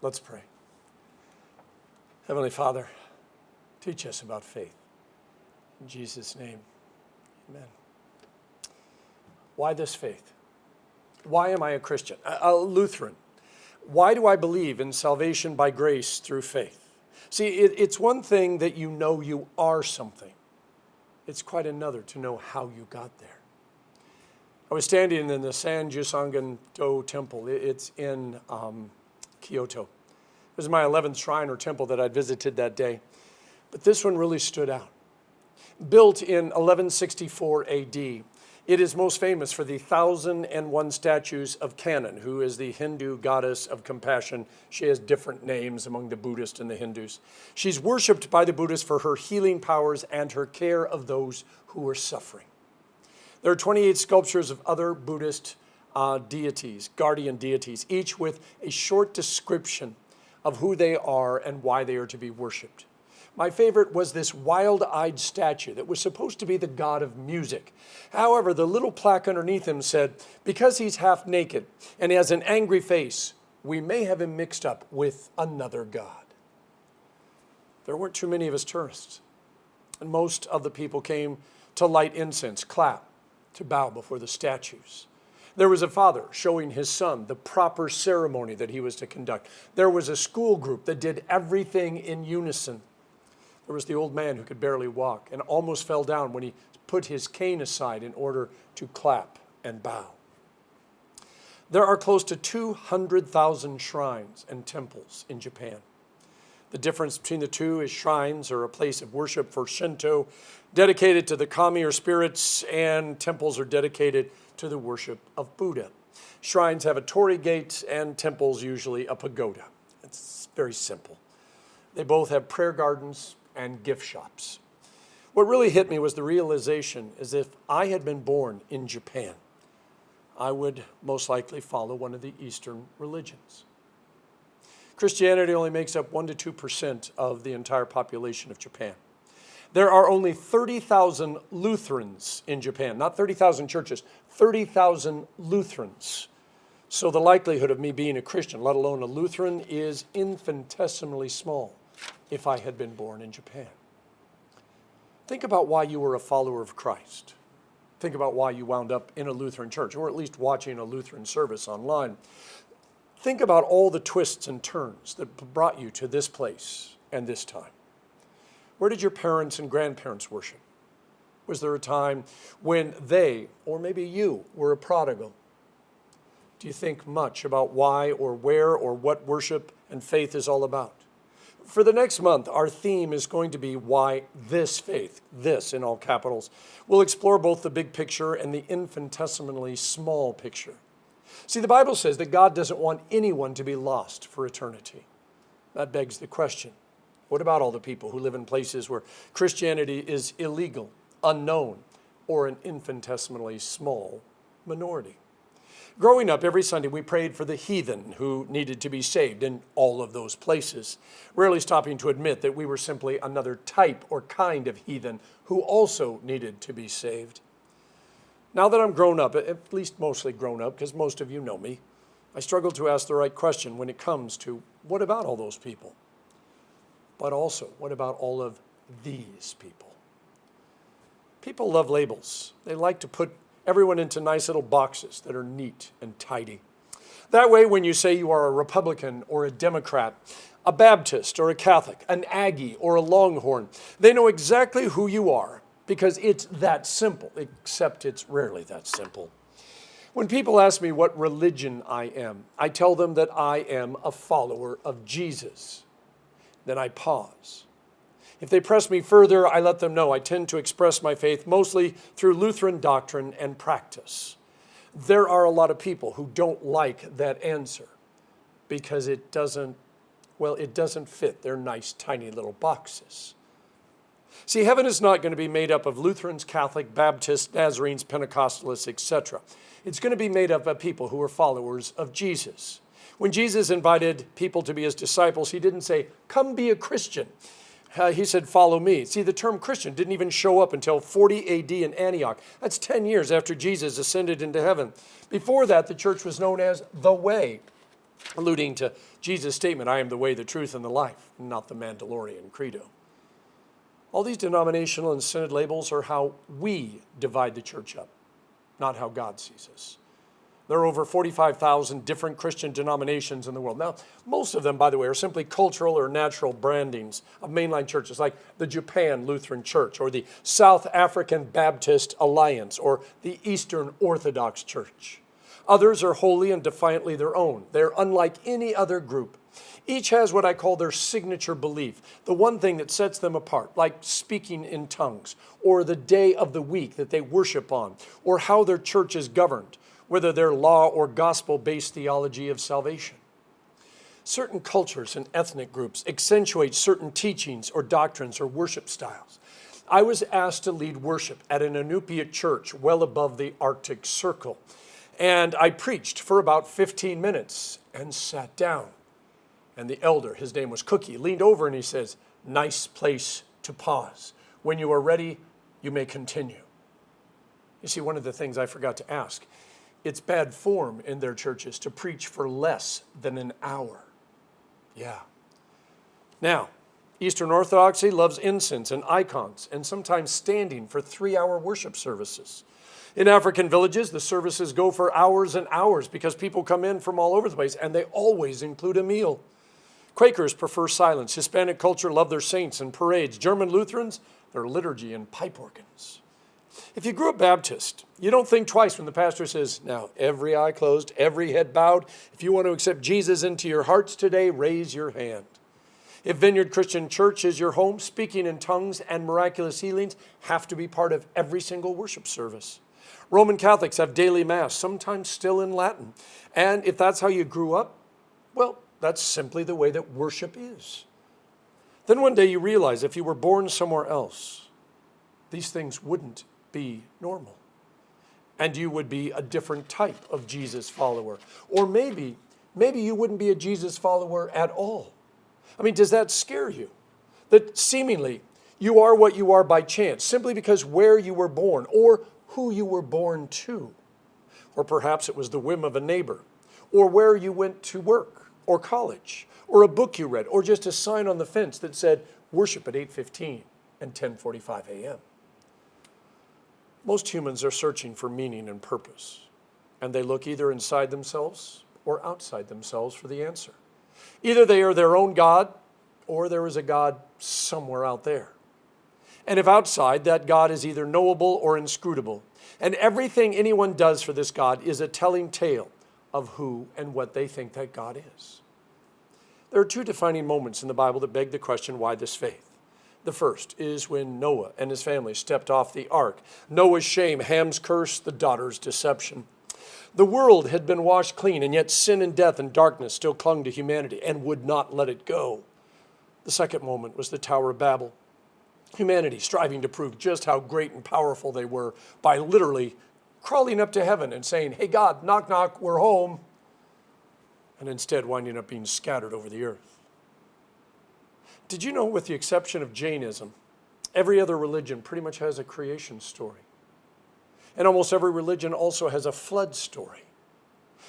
Let's pray. Heavenly Father, teach us about faith. In Jesus' name, amen. Why this faith? Why am I a Christian? A Lutheran. Why do I believe in salvation by grace through faith? See, it's one thing that you know you are something. It's quite another to know how you got there. I was standing in the San Jusangan-do Temple. It's in Kyoto. It was my 11th shrine or temple that I'd visited that day. But this one really stood out. Built in 1164 AD, it is most famous for the 1,001 statues of Kannon, who is the Hindu goddess of compassion. She has different names among the Buddhists and the Hindus. She's worshipped by the Buddhists for her healing powers and her care of those who are suffering. There are 28 sculptures of other Buddhist deities, guardian deities, each with a short description of who they are and why they are to be worshipped. My favorite was this wild-eyed statue that was supposed to be the god of music. However, the little plaque underneath him said, because he's half naked and he has an angry face, we may have him mixed up with another god. There weren't too many of us tourists, and most of the people came to light incense, clap, to bow before the statues. There was a father showing his son the proper ceremony that he was to conduct. There was a school group that did everything in unison. There was the old man who could barely walk and almost fell down when he put his cane aside in order to clap and bow. There are close to 200,000 shrines and temples in Japan. The difference between the two is shrines are a place of worship for Shinto, dedicated to the kami or spirits, and temples are dedicated to the worship of Buddha. Shrines have a torii gate and temples usually a pagoda. It's very simple. They both have prayer gardens and gift shops. What really hit me was the realization is if I had been born in Japan, I would most likely follow one of the Eastern religions. Christianity only makes up 1% to 2% of the entire population of Japan. There are only 30,000 Lutherans in Japan, not 30,000 churches, 30,000 Lutherans. So the likelihood of me being a Christian, let alone a Lutheran, is infinitesimally small if I had been born in Japan. Think about why you were a follower of Christ. Think about why you wound up in a Lutheran church, or at least watching a Lutheran service online. Think about all the twists and turns that brought you to this place and this time. Where did your parents and grandparents worship? Was there a time when they, or maybe you, were a prodigal? Do you think much about why or where or what worship and faith is all about? For the next month, our theme is going to be why this faith, this in all capitals. We'll explore both the big picture and the infinitesimally small picture. See, the Bible says that God doesn't want anyone to be lost for eternity. That begs the question, what about all the people who live in places where Christianity is illegal, unknown, or an infinitesimally small minority? Growing up, every Sunday we prayed for the heathen who needed to be saved in all of those places, rarely stopping to admit that we were simply another type or kind of heathen who also needed to be saved. Now that I'm grown up, at least mostly grown up, because most of you know me, I struggle to ask the right question when it comes to what about all those people? But also, what about all of these people? People love labels. They like to put everyone into nice little boxes that are neat and tidy. That way, when you say you are a Republican or a Democrat, a Baptist or a Catholic, an Aggie or a Longhorn, they know exactly who you are because it's that simple, except it's rarely that simple. When people ask me what religion I am, I tell them that I am a follower of Jesus. Then I pause. If they press me further, I let them know I tend to express my faith mostly through Lutheran doctrine and practice. There are a lot of people who don't like that answer because it doesn't fit their nice tiny little boxes. See, heaven is not going to be made up of Lutherans, Catholic, Baptists, Nazarenes, Pentecostalists, etc. It's going to be made up of people who are followers of Jesus. When Jesus invited people to be his disciples, he didn't say, "Come be a Christian." He said, "Follow me." See, the term Christian didn't even show up until 40 AD in Antioch. That's 10 years after Jesus ascended into heaven. Before that, the church was known as the Way. alluding to Jesus' statement, I am the way, the truth, and the life, not the Mandalorian credo. All these denominational and synod labels are how we divide the church up, not how God sees us. There are over 45,000 different Christian denominations in the world. Now, most of them, by the way, are simply cultural or natural brandings of mainline churches, like the Japan Lutheran Church, or the South African Baptist Alliance, or the Eastern Orthodox Church. Others are wholly and defiantly their own. They're unlike any other group. Each has what I call their signature belief, the one thing that sets them apart, like speaking in tongues, or the day of the week that they worship on, or how their church is governed, whether they're law or gospel-based theology of salvation. Certain cultures and ethnic groups accentuate certain teachings or doctrines or worship styles. I was asked to lead worship at an Inupiat church well above the Arctic Circle, and I preached for about 15 minutes and sat down. And the elder, his name was Cookie, leaned over and he says, "Nice place to pause. When you are ready, you may continue." You see, one of the things I forgot to ask, it's bad form in their churches to preach for less than an hour. Yeah. Now, Eastern Orthodoxy loves incense and icons, and sometimes standing for 3-hour worship services. In African villages, the services go for hours and hours because people come in from all over the place, and they always include a meal. Quakers prefer silence. Hispanic culture love their saints and parades. German Lutherans, their liturgy and pipe organs. If you grew up Baptist, you don't think twice when the pastor says, now every eye closed, every head bowed. If you want to accept Jesus into your hearts today, raise your hand. If Vineyard Christian Church is your home, speaking in tongues and miraculous healings have to be part of every single worship service. Roman Catholics have daily Mass, sometimes still in Latin. And if that's how you grew up, well, that's simply the way that worship is. Then one day you realize if you were born somewhere else, these things wouldn't be normal. And you would be a different type of Jesus follower. Or maybe you wouldn't be a Jesus follower at all. I mean, does that scare you? That seemingly you are what you are by chance, simply because where you were born or who you were born to. Or perhaps it was the whim of a neighbor, or where you went to work, or college, or a book you read, or just a sign on the fence that said, worship at 8:15 and 10:45 a.m. Most humans are searching for meaning and purpose, and they look either inside themselves or outside themselves for the answer. Either they are their own God, or there is a God somewhere out there. And if outside, that God is either knowable or inscrutable. And everything anyone does for this God is a telling tale of who and what they think that God is. There are 2 defining moments in the Bible that beg the question, why this faith? The first is when Noah and his family stepped off the ark. Noah's shame, Ham's curse, the daughter's deception. The world had been washed clean, and yet sin and death and darkness still clung to humanity and would not let it go. The second moment was the Tower of Babel. Humanity striving to prove just how great and powerful they were by literally crawling up to heaven and saying, hey God, knock, knock, we're home. And instead winding up being scattered over the earth. Did you know, with the exception of Jainism, every other religion pretty much has a creation story? And almost every religion also has a flood story.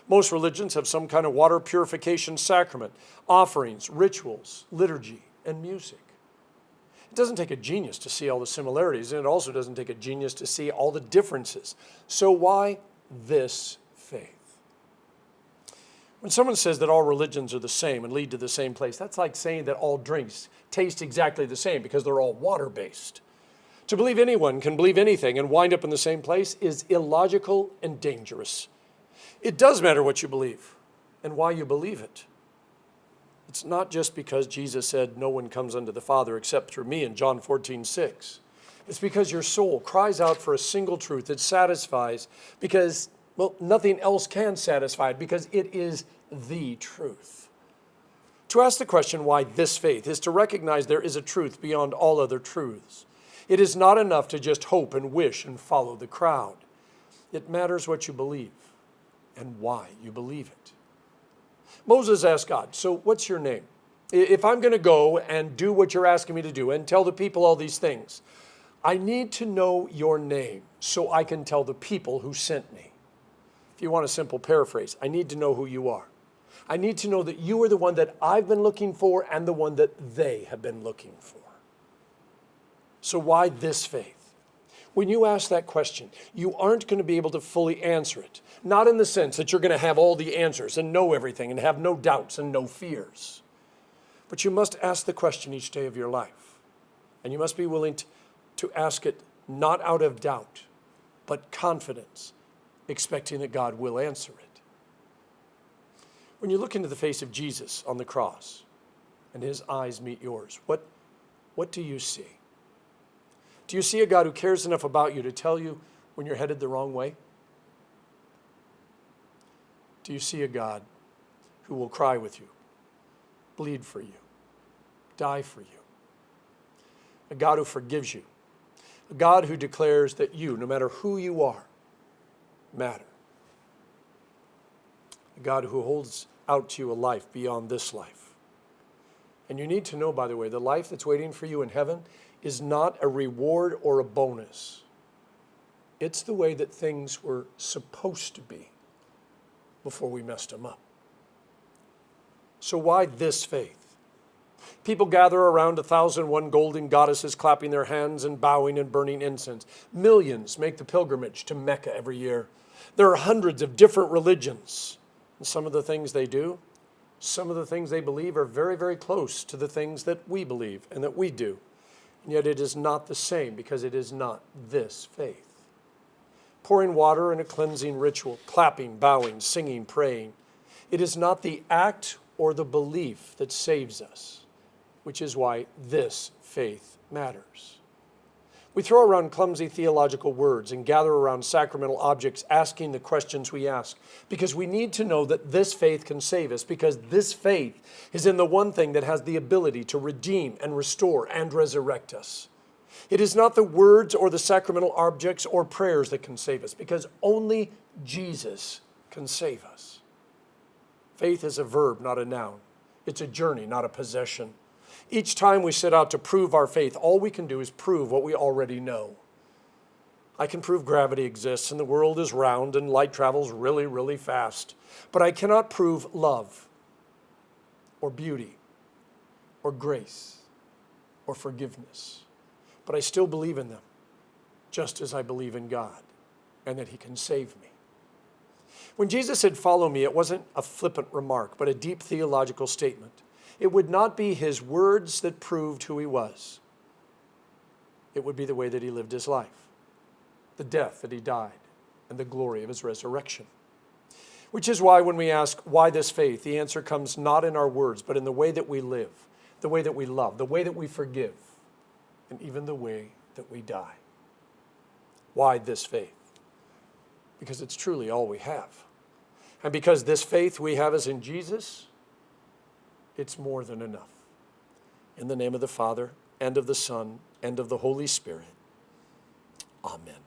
Most religions have some kind of water purification sacrament, offerings, rituals, liturgy, and music. It doesn't take a genius to see all the similarities, and it also doesn't take a genius to see all the differences. So why this faith? When someone says that all religions are the same and lead to the same place, that's like saying that all drinks taste exactly the same because they're all water-based. To believe anyone can believe anything and wind up in the same place is illogical and dangerous. It does matter what you believe and why you believe it. It's not just because Jesus said, no one comes unto the Father except through me in John 14:6. It's because your soul cries out for a single truth that satisfies because, well, nothing else can satisfy it because it is the truth. To ask the question why this faith is to recognize there is a truth beyond all other truths. It is not enough to just hope and wish and follow the crowd. It matters what you believe and why you believe it. Moses asked God, so what's your name? If I'm going to go and do what you're asking me to do and tell the people all these things, I need to know your name so I can tell the people who sent me. If you want a simple paraphrase, I need to know who you are. I need to know that you are the one that I've been looking for and the one that they have been looking for. So why this faith? When you ask that question, you aren't going to be able to fully answer it. Not in the sense that you're going to have all the answers and know everything and have no doubts and no fears. But you must ask the question each day of your life. And you must be willing to ask it not out of doubt, but confidence, expecting that God will answer it. When you look into the face of Jesus on the cross and his eyes meet yours, what do you see? Do you see a God who cares enough about you to tell you when you're headed the wrong way? Do you see a God who will cry with you, bleed for you, die for you? A God who forgives you. A God who declares that you, no matter who you are, matter. A God who holds out to you a life beyond this life. And you need to know, by the way, the life that's waiting for you in heaven is not a reward or a bonus. It's the way that things were supposed to be before we messed them up. So why this faith? People gather around 1,001 golden goddesses clapping their hands and bowing and burning incense. Millions make the pilgrimage to Mecca every year. There are hundreds of different religions. And some of the things they do, some of the things they believe are very, very close to the things that we believe and that we do. And yet it is not the same because it is not this faith. Pouring water in a cleansing ritual, clapping, bowing, singing, praying. It is not the act or the belief that saves us, which is why this faith matters. We throw around clumsy theological words and gather around sacramental objects asking the questions we ask because we need to know that this faith can save us, because this faith is in the one thing that has the ability to redeem and restore and resurrect us. It is not the words or the sacramental objects or prayers that can save us, because only Jesus can save us. Faith is a verb, not a noun. It's a journey, not a possession. Each time we set out to prove our faith, all we can do is prove what we already know. I can prove gravity exists and the world is round and light travels really, really fast. But I cannot prove love or beauty or grace or forgiveness. But I still believe in them, just as I believe in God and that he can save me. When Jesus said, "Follow me," it wasn't a flippant remark, but a deep theological statement. It would not be his words that proved who he was. It would be the way that he lived his life, the death that he died, and the glory of his resurrection. Which is why when we ask, why this faith, the answer comes not in our words, but in the way that we live, the way that we love, the way that we forgive, and even the way that we die. Why this faith? Because it's truly all we have. And because this faith we have is in Jesus, it's more than enough. In the name of the Father, and of the Son, and of the Holy Spirit. Amen.